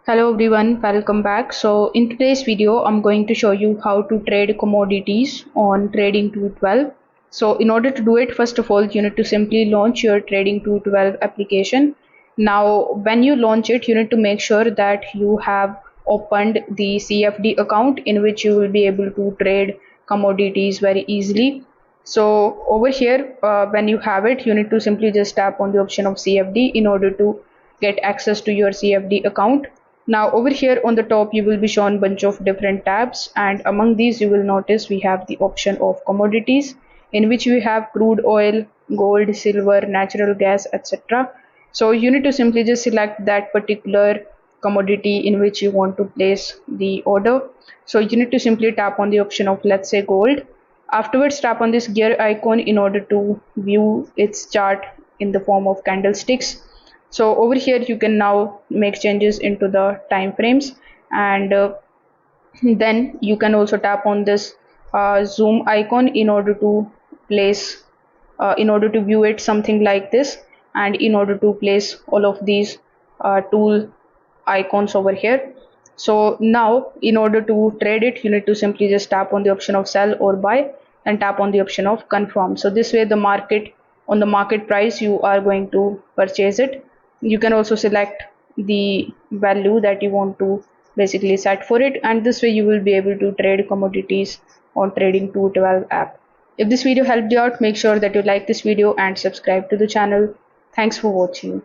Hello everyone, welcome back. So in today's video, I'm going to show you how to trade commodities on Trading 212. So in order to do it, first of all, you need to simply launch your Trading 212 application. Now, when you launch it, you need to make sure that you have opened the CFD account in which you will be able to trade commodities very easily. So over here, when you have it, you need to simply just tap on the option of CFD in order to get access to your CFD account. Now over here on the top you will be shown bunch of different tabs, and among these you will notice we have the option of commodities, in which we have crude oil, gold, silver, natural gas, etc. So you need to simply just select that particular commodity in which you want to place the order. So you need to simply tap on the option of, let's say, gold. Afterwards, tap on this gear icon in order to view its chart in the form of candlesticks. So over here you can now make changes into the time frames, and then you can also tap on this zoom icon in order to place in order to view it something like this, and in order to place all of these tool icons over here. So now in order to trade it, you need to simply just tap on the option of sell or buy and tap on the option of confirm. So this way the market, on the market price you are going to purchase it. You can also select the value that you want to basically set for it, and this way you will be able to trade commodities on Trading 212 app. If this video helped you out, make sure that you like this video and subscribe to the channel. Thanks for watching.